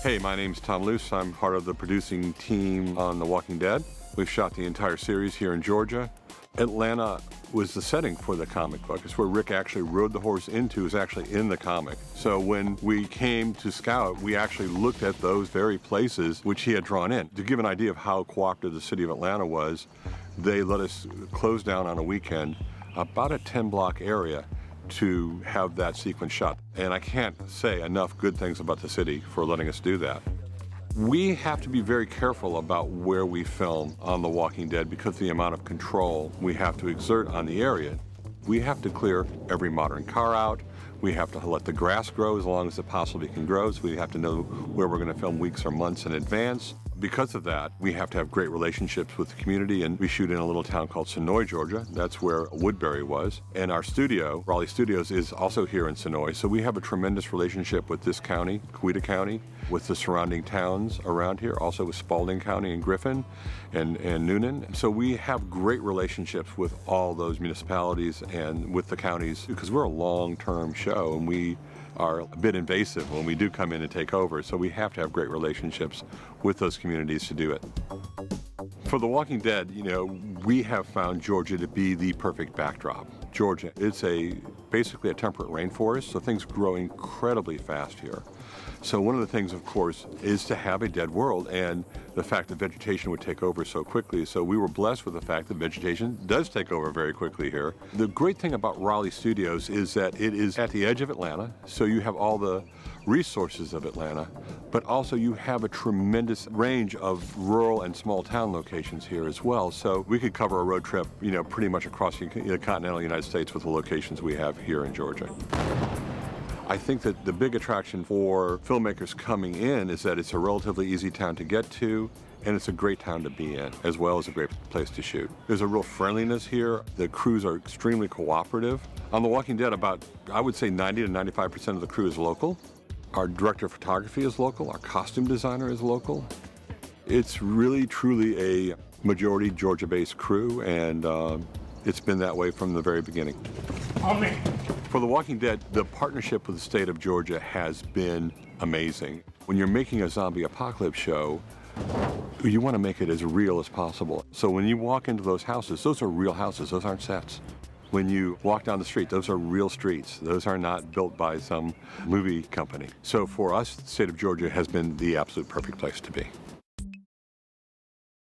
Hey, my name's Tom Luse. I'm part of the producing team on The Walking Dead. We've shot the entire series here in Georgia. Atlanta was the setting for the comic book. It's where Rick actually rode the horse into, is actually in the comic. So when we came to scout, we actually looked at those very places which he had drawn in. To give an idea of how cooperative the city of Atlanta was, they let us close down on a weekend about a 10-block area to have that sequence shot. And I can't say enough good things about the city for letting us do that. We have to be very careful about where we film on The Walking Dead because of the amount of control we have to exert on the area. We have to clear every modern car out. We have to let the grass grow as long as it possibly can grow, so we have to know where we're going to film weeks or months in advance. Because of that, we have to have great relationships with the community, and we shoot in a little town called Sonoy, Georgia. That's where Woodbury was. And our studio, Raleigh Studios, is also here in Sonoy. So we have a tremendous relationship with this county, Coweta County, with the surrounding towns around here, also with Spalding County and Griffin and Noonan. So we have great relationships with all those municipalities and with the counties because we're a long-term show and we are a bit invasive when we do come in and take over. So we have to have great relationships with those communities to do it. For The Walking Dead, we have found Georgia to be the perfect backdrop. Georgia, it's basically a temperate rainforest, so things grow incredibly fast here. So one of the things, of course, is to have a dead world and the fact that vegetation would take over so quickly. So we were blessed with the fact that vegetation does take over very quickly here. The great thing about Raleigh Studios is that it is at the edge of Atlanta, so you have all the resources of Atlanta, but also you have a tremendous range of rural and small town locations here as well. So we could cover a road trip, pretty much across the continental United States with the locations we have here in Georgia. I think that the big attraction for filmmakers coming in is that it's a relatively easy town to get to, and it's a great town to be in, as well as a great place to shoot. There's a real friendliness here. The crews are extremely cooperative. On The Walking Dead, I would say 90 to 95% of the crew is local. Our director of photography is local. Our costume designer is local. It's really, truly a majority Georgia-based crew, and it's been that way from the very beginning. On me. For The Walking Dead, the partnership with the state of Georgia has been amazing. When you're making a zombie apocalypse show, you want to make it as real as possible. So when you walk into those houses, those are real houses, those aren't sets. When you walk down the street, those are real streets. Those are not built by some movie company. So for us, the state of Georgia has been the absolute perfect place to be.